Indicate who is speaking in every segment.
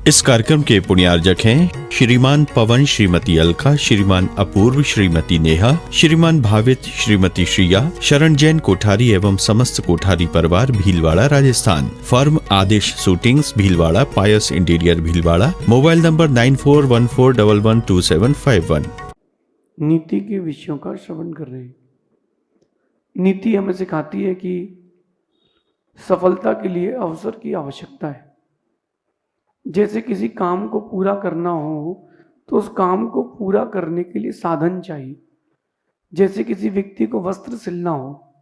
Speaker 1: इस कार्यक्रम के पुण्यार्जक हैं श्रीमान पवन, श्रीमती अलका, श्रीमान अपूर्व, श्रीमती नेहा, श्रीमान भावित, श्रीमती श्रिया, शरण जैन कोठारी एवं समस्त कोठारी परिवार, Bhilwara, Rajasthan. Firm Aadesh suitings, Bhilwara, Payas interior, Bhilwara. Mobile number 9414112751।
Speaker 2: नीति के विषयों का श्रवण कर रहे हैं। नीति हमें सिखाती है कि सफलता के लिए अवसर की आवश्यकता है। जैसे किसी काम को पूरा करना हो तो उस काम को पूरा करने के लिए साधन चाहिए। जैसे किसी व्यक्ति को वस्त्र सिलना हो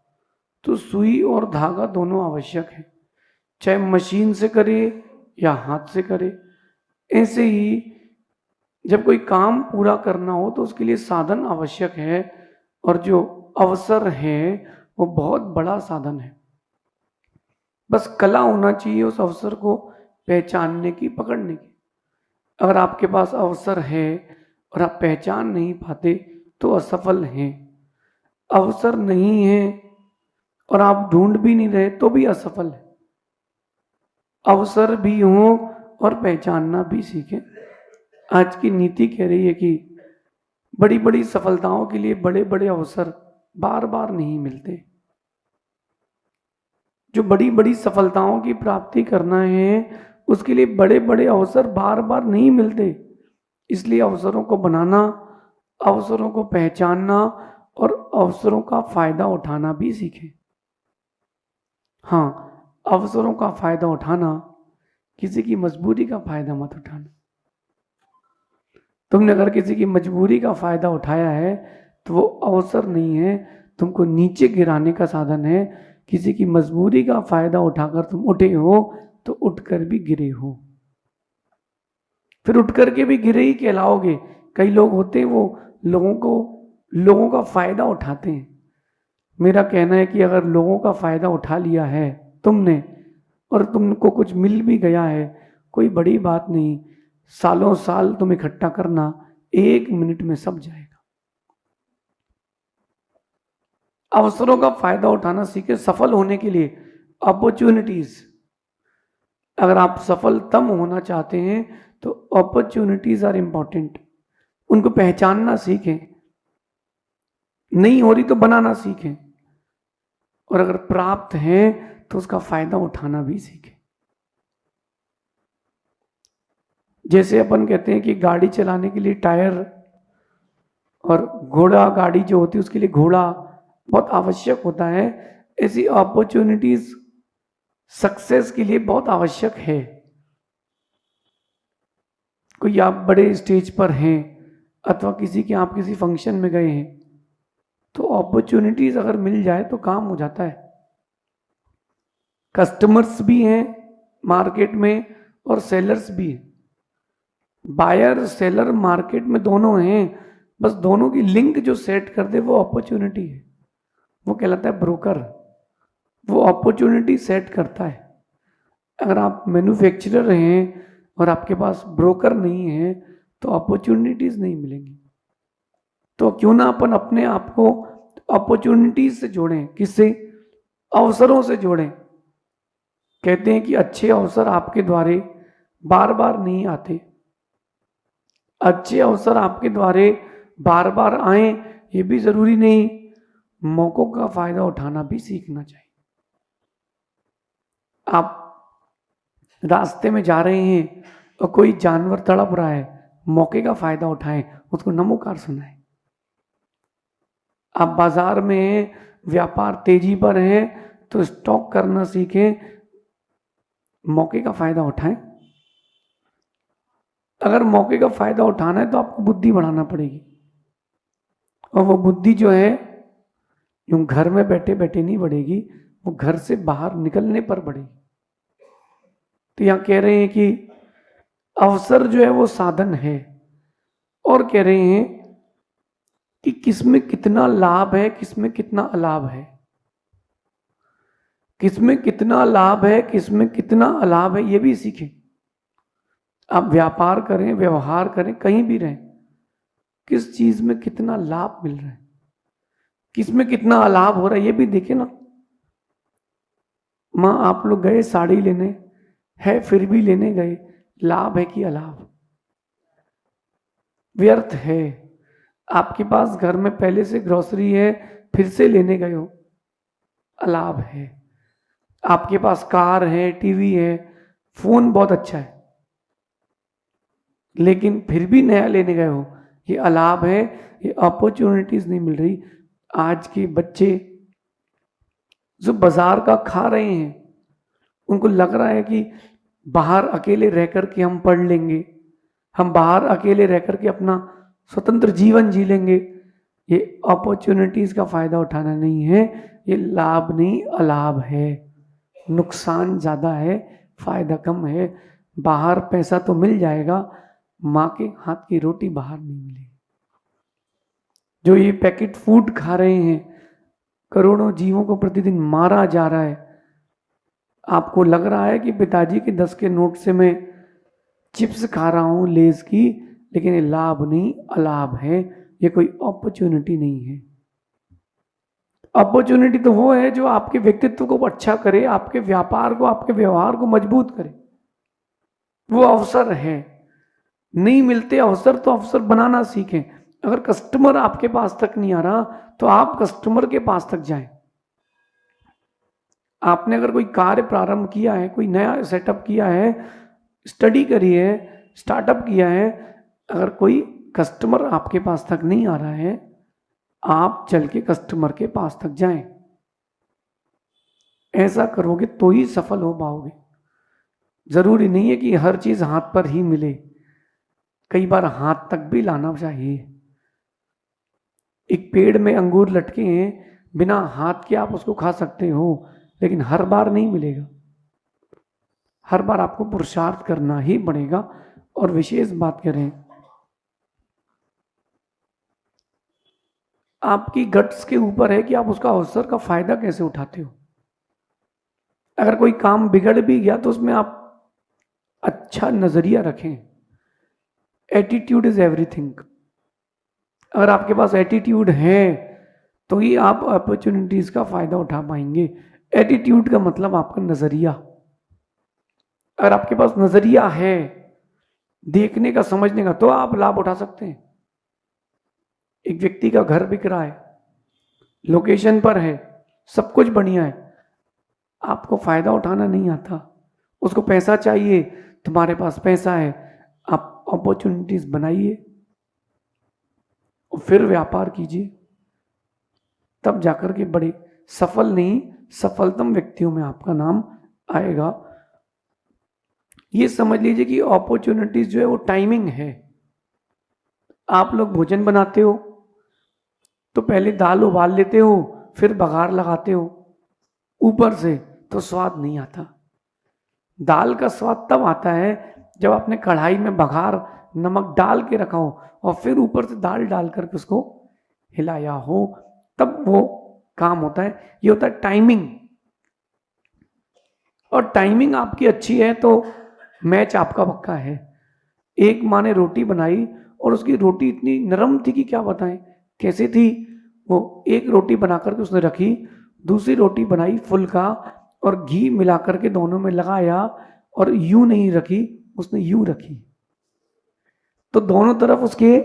Speaker 2: तो सुई और धागा दोनों आवश्यक है, चाहे मशीन से करे या हाथ से करे। ऐसे ही जब कोई काम पूरा करना हो तो उसके लिए साधन आवश्यक है, और जो अवसर है वो बहुत बड़ा साधन है। बस कला होना चाहिए उस अवसर को पहचानने की, पकड़ने की। अगर आपके पास अवसर है और आप पहचान नहीं पाते तो असफल हैं। अवसर नहीं है और आप ढूंढ भी नहीं रहे तो भी असफल है। अवसर भी हो और पहचानना भी सीखें। आज की नीति कह रही है कि बड़ी बड़ी सफलताओं के लिए बड़े बड़े अवसर बार बार नहीं मिलते। जो बड़ी बड़ी सफलताओं की प्राप्ति करना है उसके लिए बड़े बड़े अवसर बार बार नहीं मिलते। इसलिए अवसरों को बनाना, अवसरों को पहचानना और अवसरों का फायदा उठाना भी सीखें। हाँ, अवसरों का फायदा उठाना, किसी की मजबूरी का फायदा मत उठाना। तुमने अगर किसी की मजबूरी का फायदा उठाया है तो वो अवसर नहीं है, तुमको नीचे गिराने का साधन है। किसी की मजबूरी का फायदा उठाकर तुम उठे हो तो उठकर भी गिरे हो, फिर उठ करके भी गिरे ही कहलाओगे। कई लोग होते हैं वो लोगों का फायदा उठाते हैं। मेरा कहना है कि अगर लोगों का फायदा उठा लिया है तुमने और तुमको कुछ मिल भी गया है, कोई बड़ी बात नहीं। सालों साल तुम इकट्ठा करना, 1 मिनट में सब जाएगा। अवसरों का फायदा उठाना सीखे। सफल होने के लिए अपॉर्चुनिटीज, अगर आप सफलतम होना चाहते हैं तो अपॉर्चुनिटीज आर इंपॉर्टेंट। उनको पहचानना सीखें। नहीं हो रही तो बनाना सीखें, और अगर प्राप्त है तो उसका फायदा उठाना भी सीखें। जैसे अपन कहते हैं कि गाड़ी चलाने के लिए टायर और घोड़ा गाड़ी जो होती है उसके लिए घोड़ा बहुत आवश्यक होता है, ऐसी अपॉर्चुनिटीज सक्सेस के लिए बहुत आवश्यक है। कोई आप बड़े स्टेज पर हैं अथवा आप किसी फंक्शन में गए हैं तो अपॉर्चुनिटीज अगर मिल जाए तो काम हो जाता है। कस्टमर्स भी हैं मार्केट में और सेलर्स भी हैं। बायर सेलर मार्केट में दोनों हैं, बस दोनों की लिंक जो सेट कर दे वो अपॉर्चुनिटी है। वो कहलाता है ब्रोकर। वो अपॉर्चुनिटी सेट करता है। अगर आप मैन्युफैक्चरर हैं और आपके पास ब्रोकर नहीं है तो अपॉर्चुनिटीज नहीं मिलेंगी। तो क्यों ना अपन अपने आप को अपॉर्चुनिटीज से जोड़ें। किससे? अवसरों से जोड़ें। कहते हैं कि अच्छे अवसर आपके द्वारे बार बार नहीं आते। अच्छे अवसर आपके द्वारे बार बार आए ये भी जरूरी नहीं। मौकों का फायदा उठाना भी सीखना चाहिए। आप रास्ते में जा रहे हैं और कोई जानवर तड़प रहा है, मौके का फायदा उठाएं, उसको नमोकार सुनाएं। आप बाजार में व्यापार तेजी पर है तो स्टॉक करना सीखें, मौके का फायदा उठाएं। अगर मौके का फायदा उठाना है तो आपको बुद्धि बढ़ाना पड़ेगी, और वो बुद्धि जो है यूं घर में बैठे बैठे नहीं बढ़ेगी, वो घर से बाहर निकलने पर बढ़ेगी। तो यहां कह रहे हैं कि अवसर जो है वो साधन है, और कह रहे हैं कि किसमें कितना लाभ है, किसमें कितना अलाभ है। किसमें कितना लाभ है, किसमें कितना अलाभ है, ये भी सीखें। आप व्यापार करें, व्यवहार करें, कहीं भी रहें, किस चीज में कितना लाभ मिल रहा है, किसमें कितना अलाभ हो रहा है, ये भी देखें ना। माँ आप लोग गए साड़ी लेने, है फिर भी लेने गए, लाभ है कि अलाभ? व्यर्थ है। आपके पास घर में पहले से ग्रोसरी है, फिर से लेने गए हो, अलाभ है। आपके पास कार है, टीवी है, फोन बहुत अच्छा है, लेकिन फिर भी नया लेने गए हो, ये अलाभ है। ये अपॉर्चुनिटीज नहीं मिल रही। आज के बच्चे जो बाजार का खा रहे हैं, उनको लग रहा है कि बाहर अकेले रह करके हम पढ़ लेंगे, हम बाहर अकेले रह करके अपना स्वतंत्र जीवन जी लेंगे। ये अपॉर्चुनिटीज का फायदा उठाना नहीं है, ये लाभ नहीं अलाभ है। नुकसान ज्यादा है, फायदा कम है। बाहर पैसा तो मिल जाएगा, माँ के हाथ की रोटी बाहर नहीं मिलेगी। जो ये पैकेट फूड खा रहे हैं, करोड़ों जीवों को प्रतिदिन मारा जा रहा है। आपको लग रहा है कि पिताजी के 10 के नोट से मैं चिप्स खा रहा हूं लेज की, लेकिन ये लाभ नहीं अलाभ है। ये कोई अपॉर्चुनिटी नहीं है। अपॉर्चुनिटी तो वो है जो आपके व्यक्तित्व को अच्छा करे, आपके व्यापार को, आपके व्यवहार को मजबूत करे, वो अवसर है। नहीं मिलते अवसर तो अवसर बनाना सीखें। अगर कस्टमर आपके पास तक नहीं आ रहा तो आप कस्टमर के पास तक जाएं। आपने अगर कोई कार्य प्रारंभ किया है, कोई नया सेटअप किया है, स्टडी करी है, स्टार्टअप किया है, अगर कोई कस्टमर आपके पास तक नहीं आ रहा है, आप चल के कस्टमर के पास तक जाएं। ऐसा करोगे तो ही सफल हो पाओगे। जरूरी नहीं है कि हर चीज हाथ पर ही मिले, कई बार हाथ तक भी लाना चाहिए। एक पेड़ में अंगूर लटके हैं, बिना हाथ के आप उसको खा सकते हो, लेकिन हर बार नहीं मिलेगा। हर बार आपको पुरुषार्थ करना ही पड़ेगा। और विशेष बात करें, आपकी गट्स के ऊपर है कि आप उसका अवसर का फायदा कैसे उठाते हो। अगर कोई काम बिगड़ भी गया तो उसमें आप अच्छा नजरिया रखें। Attitude is everything. अगर आपके पास एटीट्यूड है तो ही आप अपॉर्चुनिटीज का फायदा उठा पाएंगे। एटीट्यूड का मतलब आपका नजरिया। अगर आपके पास नजरिया है देखने का, समझने का, तो आप लाभ उठा सकते हैं। एक व्यक्ति का घर बिक रहा है, लोकेशन पर है, सब कुछ बढ़िया है, आपको फायदा उठाना नहीं आता, उसको पैसा चाहिए, तुम्हारे पास पैसा है, आप अपॉर्चुनिटीज बनाइए और फिर व्यापार कीजिए, तब जाकर के बड़े सफल नहीं सफलतम व्यक्तियों में आपका नाम आएगा। ये समझ लीजिए कि अपॉर्चुनिटीज जो है वो टाइमिंग है। आप लोग भोजन बनाते हो तो पहले दाल उबाल लेते हो, फिर बघार लगाते हो ऊपर से, तो स्वाद नहीं आता। दाल का स्वाद तब आता है जब आपने कढ़ाई में बघार नमक डाल के रखा हो और फिर ऊपर से दाल डाल करके उसको हिलाया हो, तब वो काम होता है। ये होता है टाइमिंग। और टाइमिंग आपकी अच्छी है तो मैच आपका पक्का है। एक माँ ने रोटी बनाई और उसकी रोटी इतनी नरम थी कि क्या बताएं कैसे थी। वो एक रोटी बना करके उसने रखी, दूसरी रोटी बनाई फुल्का और घी मिला करके दोनों में लगाया, और यूं नहीं रखी, उसने यूं रखी, तो दोनों तरफ उसके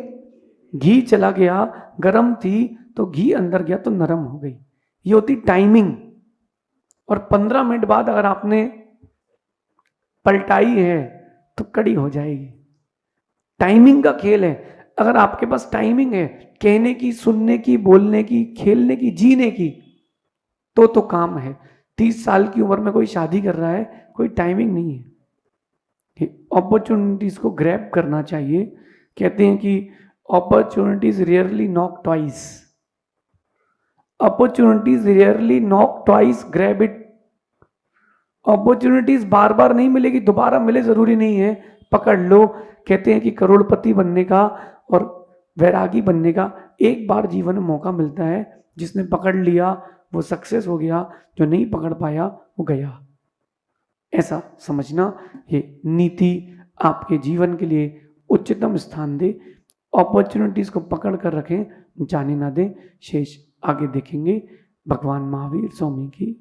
Speaker 2: घी चला गया। गरम थी तो घी अंदर गया तो नरम हो गई। ये होती टाइमिंग। और 15 मिनट बाद अगर आपने पलटाई है तो कड़ी हो जाएगी। टाइमिंग का खेल है। अगर आपके पास टाइमिंग है कहने की, सुनने की, बोलने की, खेलने की, जीने की, तो काम है। 30 साल की उम्र में कोई शादी कर रहा है, कोई टाइमिंग नहीं है। अपॉर्चुनिटीज को ग्रैब करना चाहिए। कहते हैं कि opportunities rarely knock twice, opportunities rarely knock twice, grab it. Opportunities बार बार नहीं मिलेगी, दोबारा मिले जरूरी नहीं है, पकड़ लो। कहते हैं कि करोड़पति बनने का और वैरागी बनने का एक बार जीवन में मौका मिलता है। जिसने पकड़ लिया वो सक्सेस हो गया, जो नहीं पकड़ पाया वो गया। ऐसा समझना। ये नीति आपके जीवन के लिए उच्चतम स्थान दे। अपॉर्चुनिटीज को पकड़ कर रखें, जाने ना दें। शेष आगे देखेंगे। भगवान महावीर स्वामी की।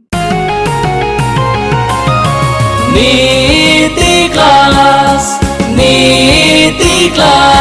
Speaker 3: नीति क्लास